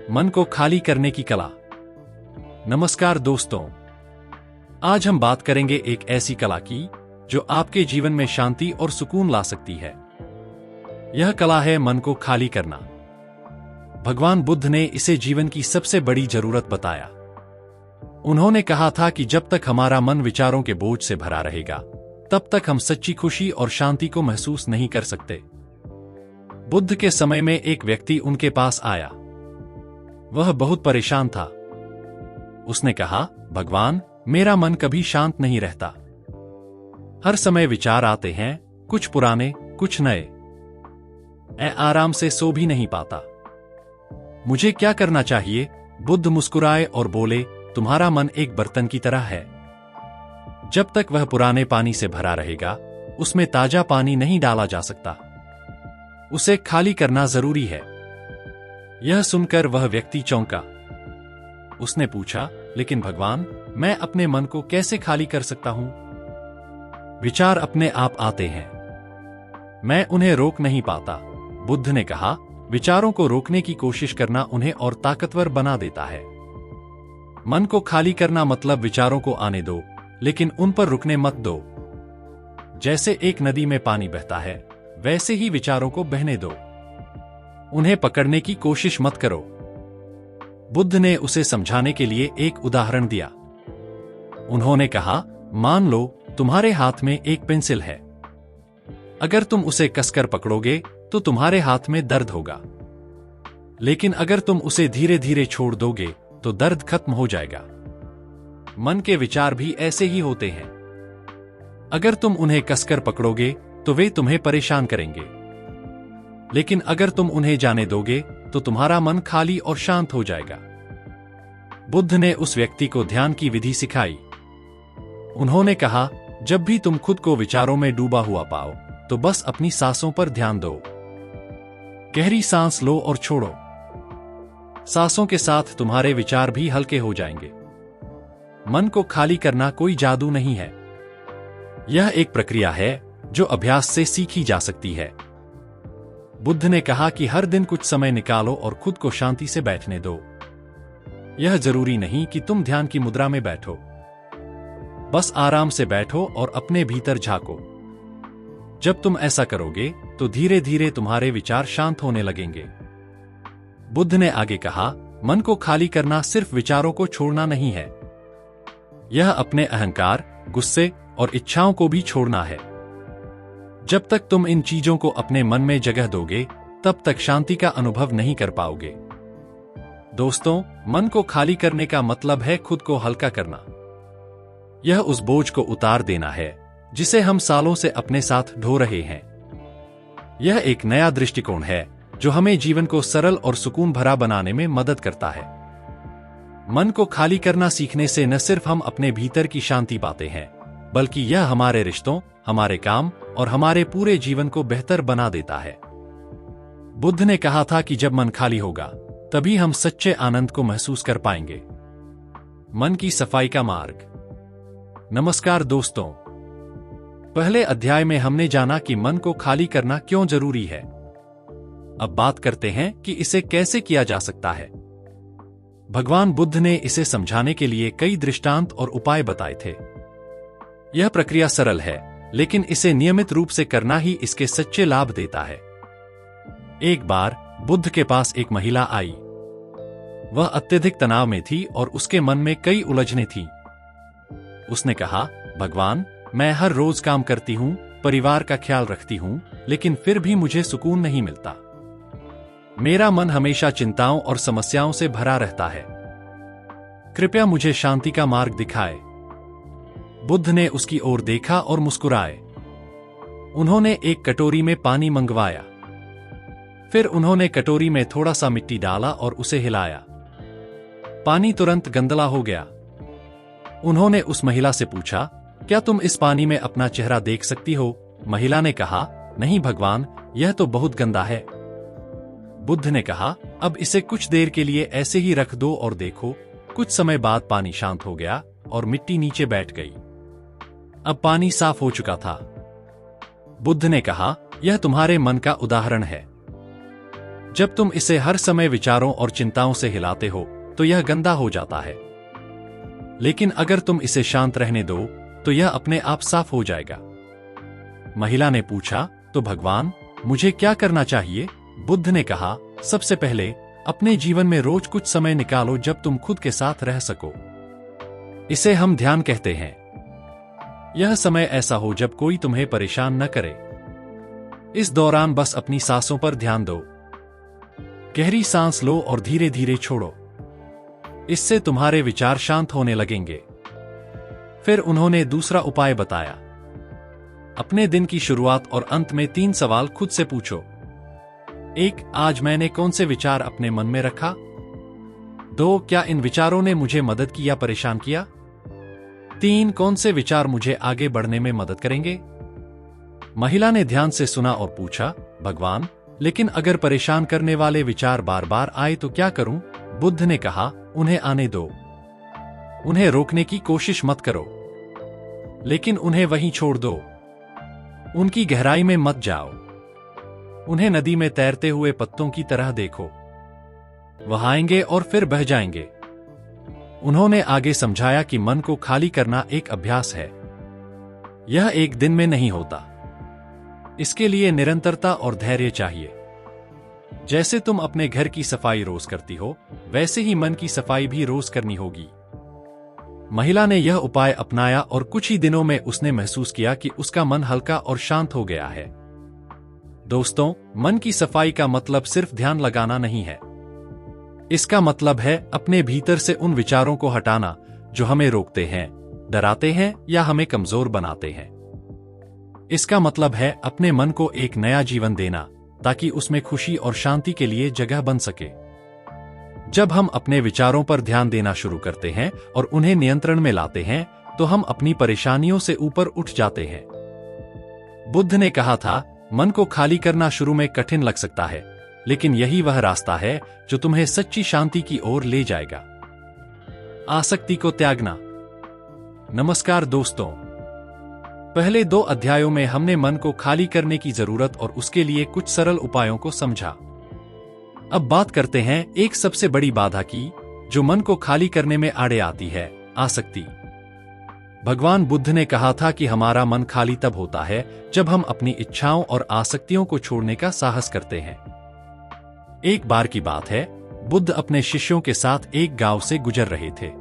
मन को खाली करने की कला। नमस्कार दोस्तों, आज हम बात करेंगे एक ऐसी कला की जो आपके जीवन में शांति और सुकून ला सकती है। यह कला है मन को खाली करना। भगवान बुद्ध ने इसे जीवन की सबसे बड़ी जरूरत बताया। उन्होंने कहा था कि जब तक हमारा मन विचारों के बोझ से भरा रहेगा, तब तक हम सच्ची खुशी और शांति को महसूस नहीं कर सकते। बुद्ध के समय में एक व्यक्ति उनके पास आया। वह बहुत परेशान था। उसने कहा, भगवान, मेरा मन कभी शांत नहीं रहता। हर समय विचार आते हैं, कुछ पुराने, कुछ नए। मैं आराम से सो भी नहीं पाता। मुझे क्या करना चाहिए? बुद्ध मुस्कुराए और बोले, तुम्हारा मन एक बर्तन की तरह है। जब तक वह पुराने पानी से भरा रहेगा, उसमें ताजा पानी नहीं डाला जा सकता। उसे खाली करना जरूरी है। यह सुनकर वह व्यक्ति चौंका। उसने पूछा, लेकिन भगवान, मैं अपने मन को कैसे खाली कर सकता हूं? विचार अपने आप आते हैं, मैं उन्हें रोक नहीं पाता। बुद्ध ने कहा, विचारों को रोकने की कोशिश करना उन्हें और ताकतवर बना देता है। मन को खाली करना मतलब विचारों को आने दो, लेकिन उन पर रुकने मत दो। जैसे एक नदी में पानी बहता है, वैसे ही विचारों को बहने दो। उन्हें पकड़ने की कोशिश मत करो। बुद्ध ने उसे समझाने के लिए एक उदाहरण दिया। उन्होंने कहा, मान लो तुम्हारे हाथ में एक पेंसिल है। अगर तुम उसे कसकर पकड़ोगे तो तुम्हारे हाथ में दर्द होगा, लेकिन अगर तुम उसे धीरे धीरे छोड़ दोगे तो दर्द खत्म हो जाएगा। मन के विचार भी ऐसे ही होते हैं। अगर तुम उन्हें कसकर पकड़ोगे तो वे तुम्हें परेशान करेंगे, लेकिन अगर तुम उन्हें जाने दोगे तो तुम्हारा मन खाली और शांत हो जाएगा। बुद्ध ने उस व्यक्ति को ध्यान की विधि सिखाई। उन्होंने कहा, जब भी तुम खुद को विचारों में डूबा हुआ पाओ तो बस अपनी सांसों पर ध्यान दो। गहरी सांस लो और छोड़ो। सांसों के साथ तुम्हारे विचार भी हल्के हो जाएंगे। मन को खाली करना कोई जादू नहीं है। यह एक प्रक्रिया है जो अभ्यास से सीखी जा सकती है। बुद्ध ने कहा कि हर दिन कुछ समय निकालो और खुद को शांति से बैठने दो। यह जरूरी नहीं कि तुम ध्यान की मुद्रा में बैठो। बस आराम से बैठो और अपने भीतर झांको। जब तुम ऐसा करोगे तो धीरे धीरे तुम्हारे विचार शांत होने लगेंगे। बुद्ध ने आगे कहा, मन को खाली करना सिर्फ विचारों को छोड़ना नहीं है। यह अपने अहंकार, गुस्से और इच्छाओं को भी छोड़ना है। जब तक तुम इन चीजों को अपने मन में जगह दोगे, तब तक शांति का अनुभव नहीं कर पाओगे। दोस्तों, मन को खाली करने का मतलब है खुद को हल्का करना। यह उस बोझ को उतार देना है जिसे हम सालों से अपने साथ ढो रहे हैं। यह एक नया दृष्टिकोण है जो हमें जीवन को सरल और सुकून भरा बनाने में मदद करता है। मन को खाली करना सीखने से न सिर्फ हम अपने भीतर की शांति पाते हैं, बल्कि यह हमारे रिश्तों, हमारे काम और हमारे पूरे जीवन को बेहतर बना देता है। बुद्ध ने कहा था कि जब मन खाली होगा, तभी हम सच्चे आनंद को महसूस कर पाएंगे। मन की सफाई का मार्ग। नमस्कार दोस्तों, पहले अध्याय में हमने जाना कि मन को खाली करना क्यों जरूरी है। अब बात करते हैं कि इसे कैसे किया जा सकता है। भगवान बुद्ध ने इसे समझाने के लिए कई दृष्टांत और उपाय बताए थे। यह प्रक्रिया सरल है, लेकिन इसे नियमित रूप से करना ही इसके सच्चे लाभ देता है। एक बार बुद्ध के पास एक महिला आई। वह अत्यधिक तनाव में थी और उसके मन में कई उलझनें थीं। उसने कहा, भगवान, मैं हर रोज काम करती हूं, परिवार का ख्याल रखती हूं, लेकिन फिर भी मुझे सुकून नहीं मिलता। मेरा मन हमेशा चिंताओं और समस्याओं से भरा रहता है। कृपया मुझे शांति का मार्ग दिखाएं। बुद्ध ने उसकी ओर देखा और मुस्कुराए। उन्होंने एक कटोरी में पानी मंगवाया। फिर उन्होंने कटोरी में थोड़ा सा मिट्टी डाला और उसे हिलाया। पानी तुरंत गंदला हो गया। उन्होंने उस महिला से पूछा, क्या तुम इस पानी में अपना चेहरा देख सकती हो? महिला ने कहा, नहीं भगवान, यह तो बहुत गंदा है। बुद्ध ने कहा, अब इसे कुछ देर के लिए ऐसे ही रख दो और देखो। कुछ समय बाद पानी शांत हो गया और मिट्टी नीचे बैठ गई। अब पानी साफ हो चुका था। बुद्ध ने कहा, यह तुम्हारे मन का उदाहरण है। जब तुम इसे हर समय विचारों और चिंताओं से हिलाते हो तो यह गंदा हो जाता है, लेकिन अगर तुम इसे शांत रहने दो तो यह अपने आप साफ हो जाएगा। महिला ने पूछा, तो भगवान मुझे क्या करना चाहिए? बुद्ध ने कहा, सबसे पहले अपने जीवन में रोज कुछ समय निकालो जब तुम खुद के साथ रह सको। इसे हम ध्यान कहते हैं। यह समय ऐसा हो जब कोई तुम्हें परेशान न करे। इस दौरान बस अपनी सांसों पर ध्यान दो। गहरी सांस लो और धीरे धीरे छोड़ो। इससे तुम्हारे विचार शांत होने लगेंगे। फिर उन्होंने दूसरा उपाय बताया। अपने दिन की शुरुआत और अंत में 3 सवाल खुद से पूछो। 1. आज मैंने कौन से विचार अपने मन में रखा? 2. क्या इन विचारों ने मुझे मदद की या परेशान किया? 3. कौन से विचार मुझे आगे बढ़ने में मदद करेंगे? महिला ने ध्यान से सुना और पूछा, भगवान, लेकिन अगर परेशान करने वाले विचार बार बार आए तो क्या करूं? बुद्ध ने कहा, उन्हें आने दो। उन्हें रोकने की कोशिश मत करो, लेकिन उन्हें वहीं छोड़ दो। उनकी गहराई में मत जाओ। उन्हें नदी में तैरते हुए पत्तों की तरह देखो। वह आएंगे और फिर बह जाएंगे। उन्होंने आगे समझाया कि मन को खाली करना एक अभ्यास है। यह एक दिन में नहीं होता। इसके लिए निरंतरता और धैर्य चाहिए। जैसे तुम अपने घर की सफाई रोज करती हो, वैसे ही मन की सफाई भी रोज करनी होगी। महिला ने यह उपाय अपनाया और कुछ ही दिनों में उसने महसूस किया कि उसका मन हल्का और शांत हो गया है। दोस्तों, मन की सफाई का मतलब सिर्फ ध्यान लगाना नहीं है। इसका मतलब है अपने भीतर से उन विचारों को हटाना जो हमें रोकते हैं, डराते हैं या हमें कमजोर बनाते हैं। इसका मतलब है अपने मन को एक नया जीवन देना ताकि उसमें खुशी और शांति के लिए जगह बन सके। जब हम अपने विचारों पर ध्यान देना शुरू करते हैं और उन्हें नियंत्रण में लाते हैं तो हम अपनी परेशानियों से ऊपर उठ जाते हैं। बुद्ध ने कहा था, मन को खाली करना शुरू में कठिन लग सकता है, लेकिन यही वह रास्ता है जो तुम्हें सच्ची शांति की ओर ले जाएगा। आसक्ति को त्यागना। नमस्कार दोस्तों, पहले 2 अध्यायों में हमने मन को खाली करने की जरूरत और उसके लिए कुछ सरल उपायों को समझा। अब बात करते हैं एक सबसे बड़ी बाधा की, जो मन को खाली करने में आड़े आती है, आसक्ति। भगवान बुद्ध ने कहा था कि हमारा मन खाली तब होता है जब हम अपनी इच्छाओं और आसक्तियों को छोड़ने का साहस करते हैं। एक बार की बात है, बुद्ध अपने शिष्यों के साथ एक गांव से गुजर रहे थे।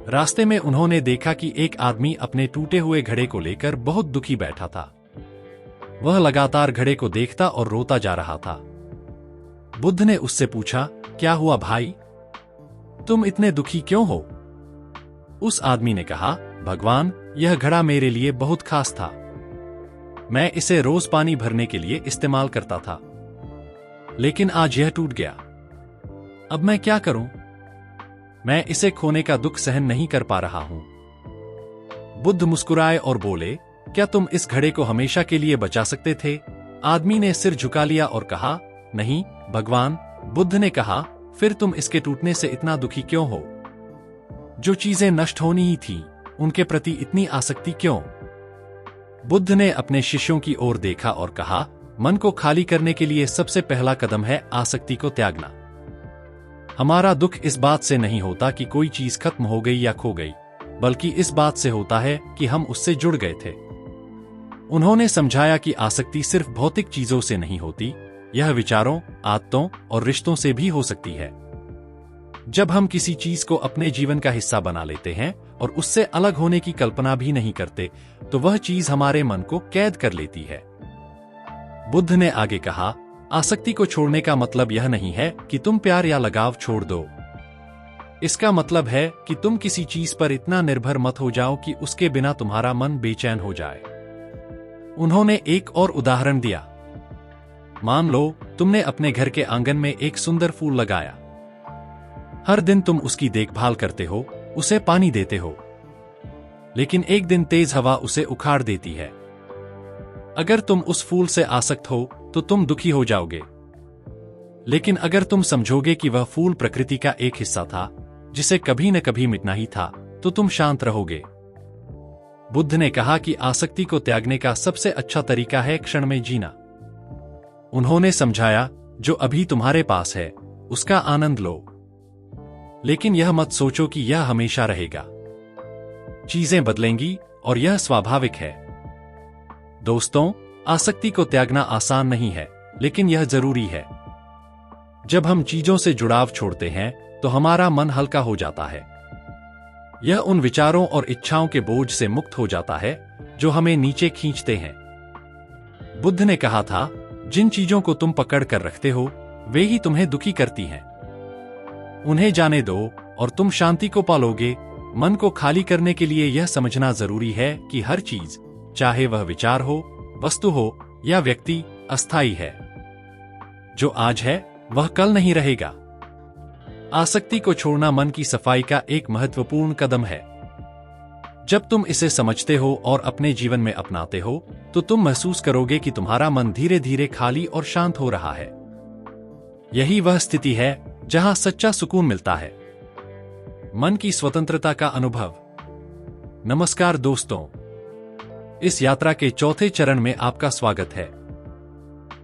रास्ते में उन्होंने देखा कि एक आदमी अपने टूटे हुए घड़े को लेकर बहुत दुखी बैठा था। वह लगातार घड़े को देखता और रोता जा रहा था। बुद्ध ने उससे पूछा, क्या हुआ भाई? तुम इतने दुखी क्यों हो? उस आदमी ने कहा, भगवान, यह घड़ा मेरे लिए बहुत खास था। मैं इसे रोज पानी भरने के लिए इस्तेमाल करता था, लेकिन आज यह टूट गया। अब मैं क्या करूं? मैं इसे खोने का दुख सहन नहीं कर पा रहा हूं। बुद्ध मुस्कुराए और बोले, क्या तुम इस घड़े को हमेशा के लिए बचा सकते थे? आदमी ने सिर झुका लिया और कहा, नहीं भगवान। बुद्ध ने कहा, फिर तुम इसके टूटने से इतना दुखी क्यों हो? जो चीजें नष्ट होनी ही थी, उनके प्रति इतनी आसक्ति क्यों? बुद्ध ने अपने शिष्यों की ओर देखा और कहा, मन को खाली करने के लिए सबसे पहला कदम है आसक्ति को त्यागना। हमारा दुख इस बात से नहीं होता कि कोई चीज खत्म हो गई या खो गई, बल्कि इस बात से होता है कि हम उससे जुड़ गए थे। उन्होंने समझाया कि आसक्ति सिर्फ भौतिक चीजों से नहीं होती, यह विचारों, आदतों और रिश्तों से भी हो सकती है। जब हम किसी चीज को अपने जीवन का हिस्सा बना लेते हैं और उससे अलग होने की कल्पना भी नहीं करते, तो वह चीज हमारे मन को कैद कर लेती है। बुद्ध ने आगे कहा, आसक्ति को छोड़ने का मतलब यह नहीं है कि तुम प्यार या लगाव छोड़ दो। इसका मतलब है कि तुम किसी चीज पर इतना निर्भर मत हो जाओ कि उसके बिना तुम्हारा मन बेचैन हो जाए। उन्होंने एक और उदाहरण दिया। मान लो तुमने अपने घर के आंगन में एक सुंदर फूल लगाया। हर दिन तुम उसकी देखभाल करते हो, उसे पानी देते हो, लेकिन एक दिन तेज हवा उसे उखाड़ देती है। अगर तुम उस फूल से आसक्त हो तो तुम दुखी हो जाओगे, लेकिन अगर तुम समझोगे कि वह फूल प्रकृति का एक हिस्सा था जिसे कभी न कभी मिटना ही था, तो तुम शांत रहोगे। बुद्ध ने कहा कि आसक्ति को त्यागने का सबसे अच्छा तरीका है क्षण में जीना। उन्होंने समझाया, जो अभी तुम्हारे पास है उसका आनंद लो, लेकिन यह मत सोचो कि यह हमेशा रहेगा। चीजें बदलेंगी और यह स्वाभाविक है। दोस्तों, आसक्ति को त्यागना आसान नहीं है, लेकिन यह जरूरी है। जब हम चीजों से जुड़ाव छोड़ते हैं तो हमारा मन हल्का हो जाता है। यह उन विचारों और इच्छाओं के बोझ से मुक्त हो जाता है जो हमें नीचे खींचते हैं। बुद्ध ने कहा था, जिन चीजों को तुम पकड़ कर रखते हो वे ही तुम्हें दुखी करती हैं। उन्हें जाने दो और तुम शांति को पालोगे। मन को खाली करने के लिए यह समझना जरूरी है कि हर चीज, चाहे वह विचार हो, वस्तु हो या व्यक्ति, अस्थायी है। जो आज है वह कल नहीं रहेगा। आसक्ति को छोड़ना मन की सफाई का एक महत्वपूर्ण कदम है। जब तुम इसे समझते हो और अपने जीवन में अपनाते हो तो तुम महसूस करोगे कि तुम्हारा मन धीरे धीरे खाली और शांत हो रहा है। यही वह स्थिति है जहां सच्चा सुकून मिलता है। मन की स्वतंत्रता का अनुभव। नमस्कार दोस्तों, इस यात्रा के चौथे चरण में आपका स्वागत है।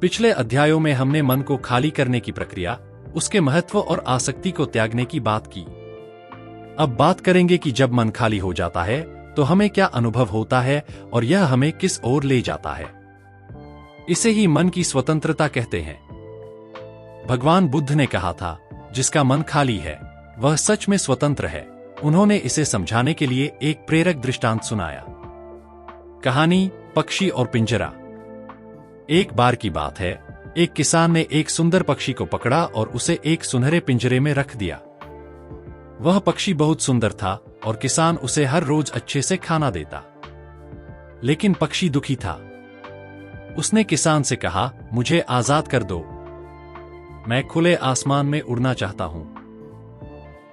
पिछले अध्यायों में हमने मन को खाली करने की प्रक्रिया, उसके महत्व और आसक्ति को त्यागने की बात की। अब बात करेंगे कि जब मन खाली हो जाता है तो हमें क्या अनुभव होता है और यह हमें किस ओर ले जाता है। इसे ही मन की स्वतंत्रता कहते हैं। भगवान बुद्ध ने कहा था, जिसका मन खाली है वह सच में स्वतंत्र है। उन्होंने इसे समझाने के लिए एक प्रेरक दृष्टांत सुनाया। कहानी, पक्षी और पिंजरा। एक बार की बात है, एक किसान ने एक सुंदर पक्षी को पकड़ा और उसे एक सुनहरे पिंजरे में रख दिया। वह पक्षी बहुत सुंदर था और किसान उसे हर रोज अच्छे से खाना देता। लेकिन पक्षी दुखी था। उसने किसान से कहा, मुझे आजाद कर दो, मैं खुले आसमान में उड़ना चाहता हूं।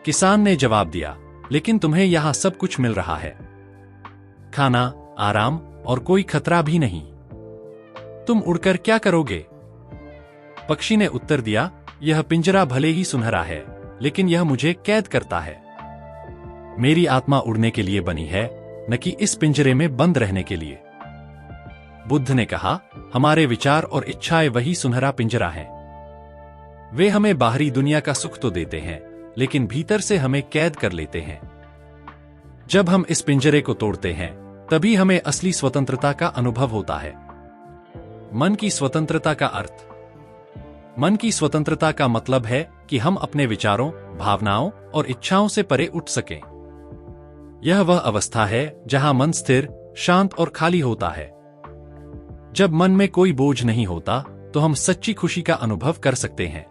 किसान ने जवाब दिया, लेकिन तुम्हें यहां सब कुछ मिल रहा है, खाना, आराम और कोई खतरा भी नहीं। तुम उड़कर क्या करोगे? पक्षी ने उत्तर दिया, यह पिंजरा भले ही सुनहरा है, लेकिन यह मुझे कैद करता है। मेरी आत्मा उड़ने के लिए बनी है, न कि इस पिंजरे में बंद रहने के लिए। बुद्ध ने कहा, हमारे विचार और इच्छाएं वही सुनहरा पिंजरा हैं। वे हमें बाहरी दुनिया का सुख तो देते हैं, लेकिन भीतर से हमें कैद कर लेते हैं। जब हम इस पिंजरे को तोड़ते हैं तभी हमें असली स्वतंत्रता का अनुभव होता है। मन की स्वतंत्रता का अर्थ। मन की स्वतंत्रता का मतलब है कि हम अपने विचारों, भावनाओं और इच्छाओं से परे उठ सकें। यह वह अवस्था है जहां मन स्थिर, शांत और खाली होता है। जब मन में कोई बोझ नहीं होता तो हम सच्ची खुशी का अनुभव कर सकते हैं।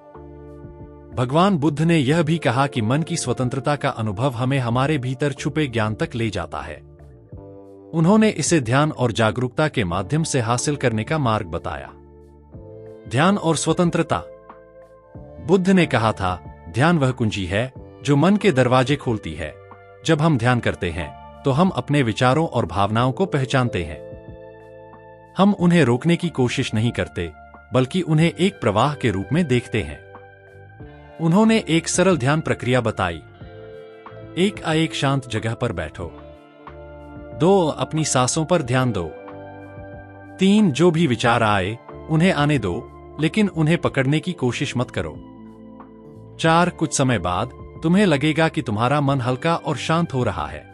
भगवान बुद्ध ने यह भी कहा कि मन की स्वतंत्रता का अनुभव हमें हमारे भीतर छुपे ज्ञान तक ले जाता है। उन्होंने इसे ध्यान और जागरूकता के माध्यम से हासिल करने का मार्ग बताया। ध्यान और स्वतंत्रता। बुद्ध ने कहा था, ध्यान वह कुंजी है जो मन के दरवाजे खोलती है। जब हम ध्यान करते हैं तो हम अपने विचारों और भावनाओं को पहचानते हैं। हम उन्हें रोकने की कोशिश नहीं करते, बल्कि उन्हें एक प्रवाह के रूप में देखते हैं। उन्होंने एक सरल ध्यान प्रक्रिया बताई। 1 शांत जगह पर बैठो। 2 अपनी सांसों पर ध्यान दो। 3 जो भी विचार आए उन्हें आने दो, लेकिन उन्हें पकड़ने की कोशिश मत करो। 4 कुछ समय बाद तुम्हें लगेगा कि तुम्हारा मन हल्का और शांत हो रहा है।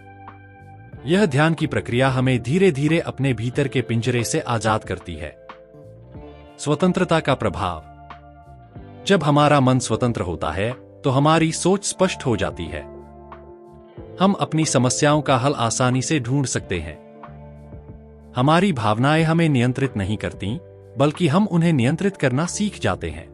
यह ध्यान की प्रक्रिया हमें धीरे धीरे अपने भीतर के पिंजरे से आजाद करती है। स्वतंत्रता का प्रभाव। जब हमारा मन स्वतंत्र होता है तो हमारी सोच स्पष्ट हो जाती है। हम अपनी समस्याओं का हल आसानी से ढूंढ सकते हैं। हमारी भावनाएं हमें नियंत्रित नहीं करती, बल्कि हम उन्हें नियंत्रित करना सीख जाते हैं।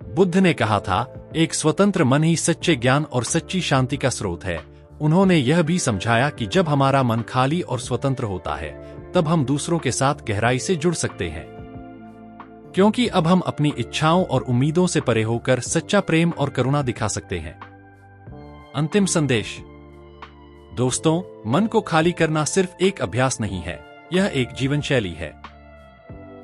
बुद्ध ने कहा था, एक स्वतंत्र मन ही सच्चे ज्ञान और सच्ची शांति का स्रोत है। उन्होंने यह भी समझाया कि जब हमारा मन खाली और स्वतंत्र होता है तब हम दूसरों के साथ गहराई से जुड़ सकते हैं, क्योंकि अब हम अपनी इच्छाओं और उम्मीदों से परे होकर सच्चा प्रेम और करुणा दिखा सकते हैं। अंतिम संदेश। दोस्तों, मन को खाली करना सिर्फ एक अभ्यास नहीं है, यह एक जीवन शैली है।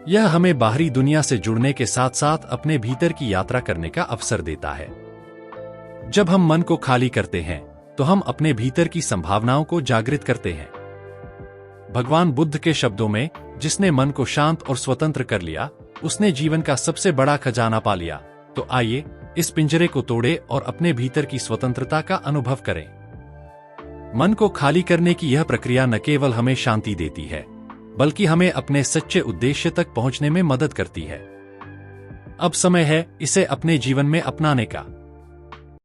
यह हमें बाहरी दुनिया से जुड़ने के साथ साथ अपने भीतर की यात्रा करने का अवसर देता है। जब हम मन को खाली करते हैं तो हम अपने भीतर की संभावनाओं को जागृत करते हैं। भगवान बुद्ध के शब्दों में, जिसने मन को शांत और स्वतंत्र कर लिया उसने जीवन का सबसे बड़ा खजाना पा लिया। तो आइए इस पिंजरे को तोड़े और अपने भीतर की स्वतंत्रता का अनुभव करें। मन को खाली करने की यह प्रक्रिया न केवल हमें शांति देती है, बल्कि हमें अपने सच्चे उद्देश्य तक पहुंचने में मदद करती है। अब समय है इसे अपने जीवन में अपनाने का।